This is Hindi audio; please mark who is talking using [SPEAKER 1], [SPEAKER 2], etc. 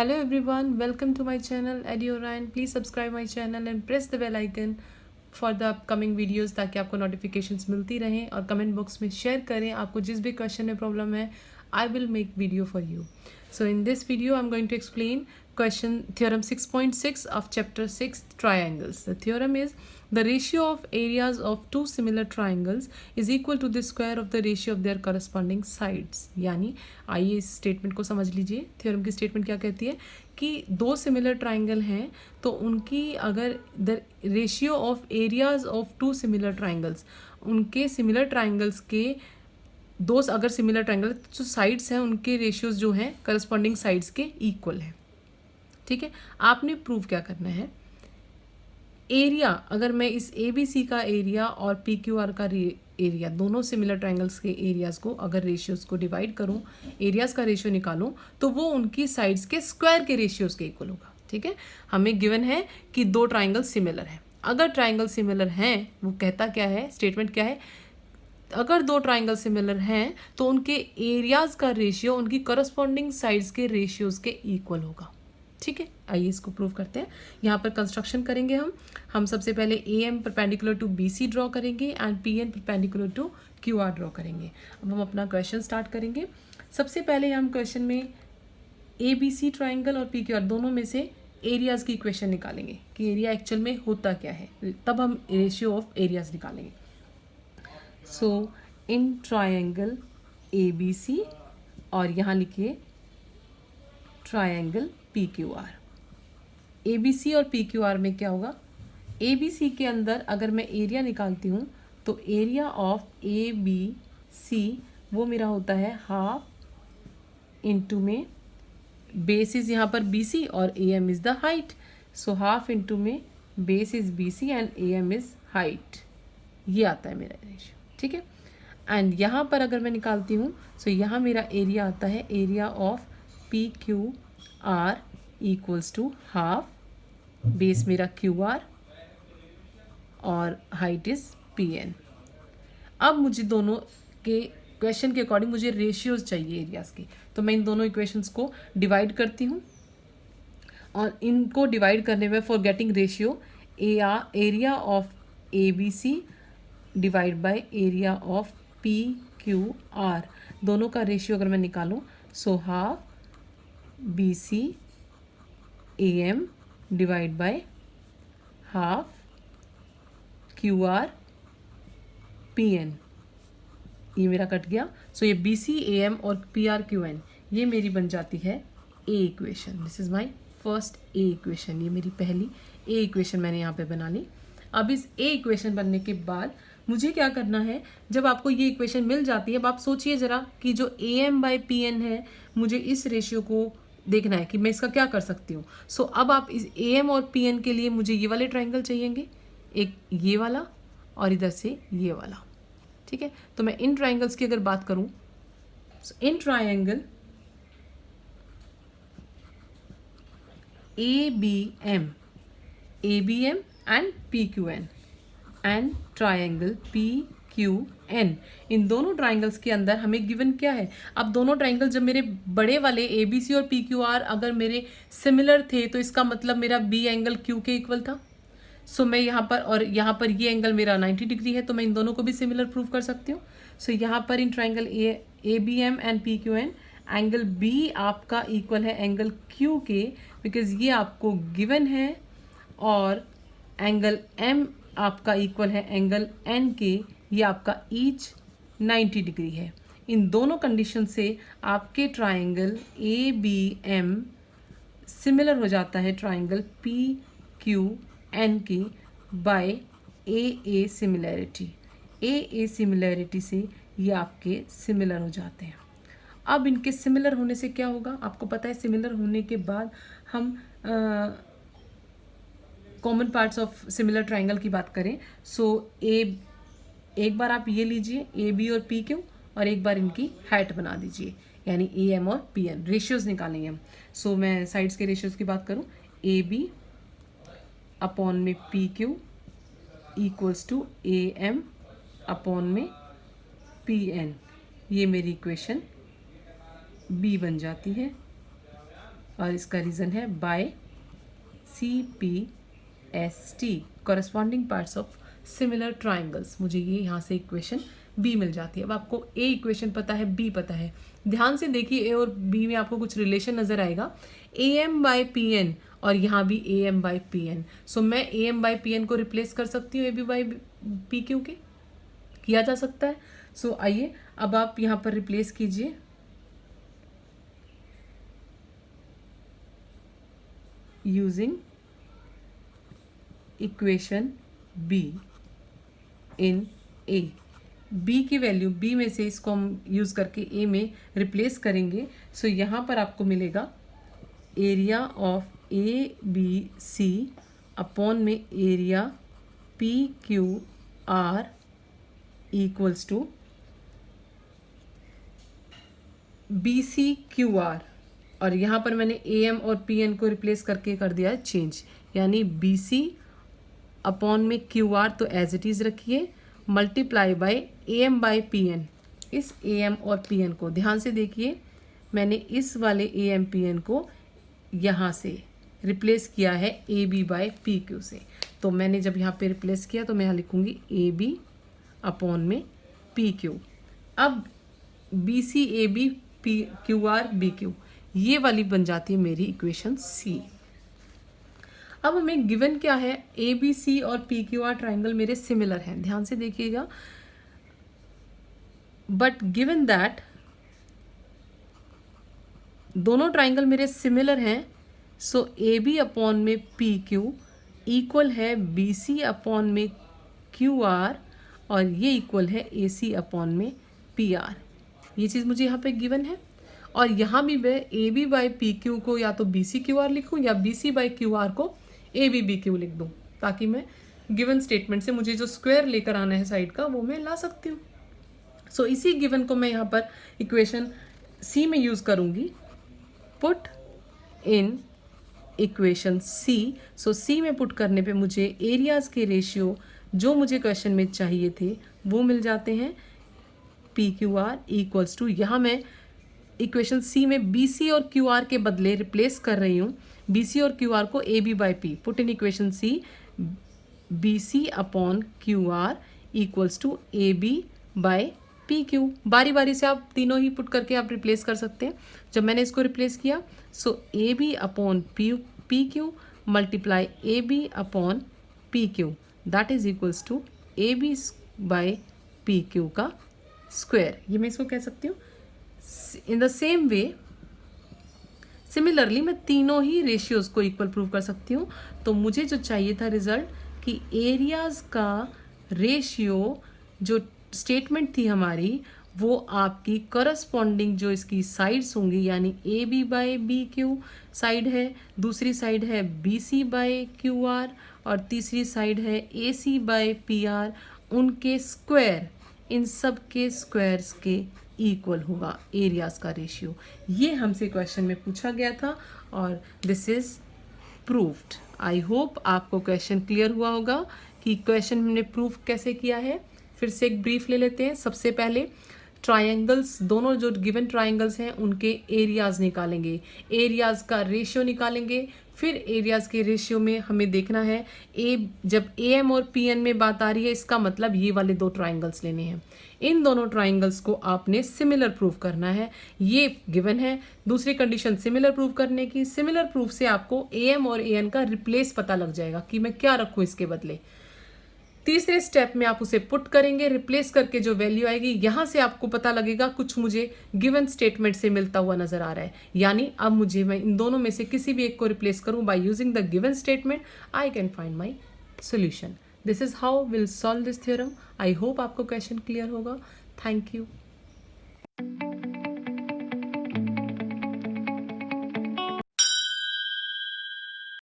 [SPEAKER 1] Hello everyone, welcome to my channel EduOrient. Please subscribe my channel and press the bell icon for the upcoming videos ताकि आपको notifications मिलती रहें और comment box में share करें आपको जिस भी question में problem है I will make video for you. So in this video I'm going to explain question theorem 6.6 of chapter 6 triangles. The theorem is the ratio of areas of two similar triangles is equal to the square of the ratio of their corresponding sides. यानी आइए इस स्टेटमेंट को समझ लीजिए. थ्योरम की स्टेटमेंट क्या कहती है कि दो सिमिलर ट्राइंगल हैं तो उनकी अगर the ratio of areas of two similar triangles, उनके सिमिलर ट्राइंगल्स के दो अगर सिमिलर ट्राइंगल जो साइड्स हैं उनके रेशियोज जो हैं करस्पॉन्डिंग साइड्स के इक्वल हैं. ठीक है, आपने प्रूव क्या करना है. एरिया, अगर मैं इस ए बी सी का एरिया और पी क्यू आर का एरिया दोनों सिमिलर ट्राइंगल्स के एरियाज को अगर रेशियोज को डिवाइड करूं, एरियाज का रेशियो निकालूं तो वो उनकी साइड्स के स्क्वायर के रेशियोज के इक्वल होगा. ठीक है, हमें गिवन है कि दो ट्राइंगल सिमिलर हैं. अगर ट्राइंगल सिमिलर हैं, वो कहता क्या है, स्टेटमेंट क्या है, अगर दो ट्राइंगल सिमिलर हैं तो उनके एरियाज का रेशियो उनकी करस्पॉन्डिंग साइड्स के रेशियोज के इक्वल होगा. ठीक है, आइए इसको प्रूव करते हैं. यहाँ पर कंस्ट्रक्शन करेंगे हम सबसे पहले A M perpendicular to B C draw करेंगे and P N perpendicular to Q R draw करेंगे. अब हम अपना क्वेश्चन स्टार्ट करेंगे. सबसे पहले हम क्वेश्चन में ए बी सी ट्राइंगल और पी क्यू आर दोनों में से एरियाज की इक्वेशन निकालेंगे कि एरिया एक्चुअल में होता क्या है, तब हम रेशियो ऑफ एरियाज निकालेंगे. सो इन ट्राइंगल ए बी सी और यहाँ लिखिए triangle P Q R. A B C और पी क्यू आर में क्या होगा, ए बी सी के अंदर अगर मैं एरिया निकालती हूँ तो area of A B C वो मेरा होता है हाफ इंटू में बेस इज यहाँ पर बी सी और A M is the height. So half into में base is B C and A M is height. ये आता है मेरा रेशियो. ठीक है, एंड यहाँ पर अगर मैं निकालती हूँ सो यहाँ मेरा एरिया आता है area of P Q R equals to half, base मेरा क्यू आर और हाइट इज पी एन. अब मुझे दोनों के क्वेश्चन के अकॉर्डिंग मुझे रेशियोज चाहिए एरियाज के, तो मैं इन दोनों इक्वेशंस को डिवाइड करती हूँ और इनको डिवाइड करने में for getting ratio area of A B C divide by area of P Q R, दोनों का रेशियो अगर मैं निकालूँ so half B C A M divide by half Q R P N. ये मेरा कट गया. सो ये बी सी ए एम और पी आर क्यू एन ये मेरी बन जाती है a equation. This is my first a equation. ये मेरी पहली ए इक्वेशन मैंने यहाँ पे बना ली. अब इस ए इक्वेशन बनने के बाद मुझे क्या करना है, जब आपको ये इक्वेशन मिल जाती है अब आप सोचिए ज़रा कि जो A M by P N है मुझे इस रेशियो को देखना है कि मैं इसका क्या कर सकती हूँ. सो अब आप इस ए एम और पी एन के लिए मुझे ये वाले ट्राइंगल चाहिएंगे, एक ये वाला और इधर से ये वाला. ठीक है, तो मैं इन ट्राइंगल्स की अगर बात करूँ इन triangle A B M and P Q N and triangle P Q N, इन दोनों ट्राइंगल्स के अंदर हमें गिवन क्या है. अब दोनों ट्राइंगल जब मेरे बड़े वाले ए बी सी और पी क्यू आर अगर मेरे सिमिलर थे तो इसका मतलब मेरा बी एंगल क्यू के इक्वल था. सो मैं यहाँ पर और यहाँ पर ये एंगल मेरा 90 डिग्री है तो मैं इन दोनों को भी सिमिलर प्रूव कर सकती हूँ. सो यहाँ पर in triangle A B M and P Q N angle B आपका इक्वल है एंगल क्यू के, बिकॉज ये आपको गिवन है, और एंगल एम आपका इक्वल है एंगल एन के, ये आपका ईच 90 डिग्री है. इन दोनों कंडीशन से आपके triangle A B M similar हो जाता है ट्राइंगल पी क्यू एन के by A similarity. A similarity से ये आपके सिमिलर हो जाते हैं. अब इनके सिमिलर होने से क्या होगा, आपको पता है सिमिलर होने के बाद हम common parts of similar triangle की बात करें. सो एक बार आप ये लीजिए ए बी और पी क्यू और एक बार इनकी हाइट बना दीजिए, यानी ए एम और पी एन. रेशियोज निकालेंगे हम. सो मैं साइड्स के रेशियोज की बात करूँ, ए बी अपॉन में P Q equals to A M upon में पी एन. ये मेरी इक्वेशन बी बन जाती है. और इसका रीज़न है by CPST, corresponding parts of similar triangles. मुझे ये यहाँ से इक्वेशन बी मिल जाती है। अब आपको ए इक्वेशन पता है, बी पता है, ध्यान से देखिए ए और बी में आपको कुछ रिलेशन नज़र आएगा, AM/PN और यहाँ भी AM/PN। सो मैं AM/PN को रिप्लेस कर सकती हूँ AB/PQ के, किया जा सकता है। सो आइए अब आप यहाँ पर रिप्लेस कीजिए, using equation B in A. B की वैल्यू, बी में से इसको हम यूज़ करके ए में रिप्लेस करेंगे। सो यहाँ पर आपको मिलेगा एरिया ऑफ ABC अपॉन में area PQR equals to BCQR, और यहाँ पर मैंने AM और PN को रिप्लेस करके कर दिया है चेंज, यानी BC अपॉन में QR तो एज इट इज़ रखिए, मल्टीप्लाई बाय AM/PN। इस AM और PN को ध्यान से देखिए, मैंने इस वाले AM/PN को यहाँ से रिप्लेस किया है AB/PQ से। तो मैंने जब यहाँ पे रिप्लेस किया तो मैं यहाँ लिखूँगी AB अपॉन में PQ। अब BC AB QR BQ, ये वाली बन जाती है मेरी इक्वेशन C। अब हमें गिवन क्या है, ABC और PQR ट्राइंगल मेरे सिमिलर हैं, ध्यान से देखिएगा। बट गिवन दैट दोनों ट्राइंगल मेरे सिमिलर हैं, सो AB अपॉन में PQ इक्वल है BC अपॉन में QR, और ये इक्वल है AC अपॉन में PR। ये चीज़ मुझे यहाँ पे गिवन है, और यहाँ भी मैं AB/PQ को या तो BCQR लिखूँ या BC/QR को ABBQ लिख दूँ, ताकि मैं गिवन स्टेटमेंट से मुझे जो स्क्वायर लेकर आना है साइड का वो मैं ला सकती हूँ। सो इसी गिवन को मैं यहाँ पर इक्वेशन C में यूज़ करूँगी, put in equation C। So C में पुट करने पे मुझे एरियाज़ के रेशियो जो मुझे क्वेश्चन में चाहिए थे वो मिल जाते हैं। PQR इक्वल्स टू, यहाँ मैं इक्वेशन C में BC और QR के बदले रिप्लेस कर रही हूँ, BC और QR को AB/P। Put in equation C BC upon QR equals to AB/PQ। बारी बारी से आप तीनों ही पुट करके आप रिप्लेस कर सकते हैं। जब मैंने इसको रिप्लेस किया, so AB upon PQ multiply AB upon PQ, that is equals to AB/PQ का स्क्वायर। ये मैं इसको कह सकती हूँ। In the same way similarly मैं तीनों ही रेशियोज को इक्वल प्रूव कर सकती हूँ। तो मुझे जो चाहिए था रिजल्ट कि एरियाज का रेशियो, जो स्टेटमेंट थी हमारी, वो आपकी करस्पॉन्डिंग जो इसकी साइड्स होंगी, यानी AB/BQ साइड है, दूसरी साइड है BC/QR और तीसरी साइड है AC/PR, उनके स्क्वायर, इन सब के स्क्वायर्स के इक्वल होगा एरियाज का रेशियो। ये हमसे क्वेश्चन में पूछा गया था और this is proved. I hope आपको क्वेश्चन क्लियर हुआ होगा कि क्वेश्चन हमने प्रूव कैसे किया है। फिर से एक ब्रीफ ले लेते हैं। सबसे पहले ट्रायंगल्स, दोनों जो गिवन ट्रायंगल्स हैं उनके एरियाज निकालेंगे, एरियाज का रेशियो निकालेंगे। फिर एरियाज के रेशियो में हमें देखना है जब AM और PN में बात आ रही है, इसका मतलब ये वाले दो ट्रायंगल्स लेने हैं। इन दोनों ट्रायंगल्स को आपने सिमिलर प्रूव करना है, ये गिवन है। दूसरी कंडीशन सिमिलर प्रूव करने की, सिमिलर प्रूफ से आपको AM और AN का रिप्लेस पता लग जाएगा कि मैं क्या रखूँ इसके बदले। तीसरे स्टेप में आप उसे पुट करेंगे, रिप्लेस करके जो वैल्यू आएगी यहाँ से आपको पता लगेगा कुछ मुझे गिवन स्टेटमेंट से मिलता हुआ नजर आ रहा है, यानी अब मुझे, मैं इन दोनों में से किसी भी एक को रिप्लेस करूँ by using the given statement, I can find my solution. This is how will solve this theorem. I hope आपको क्वेश्चन क्लियर होगा। Thank you.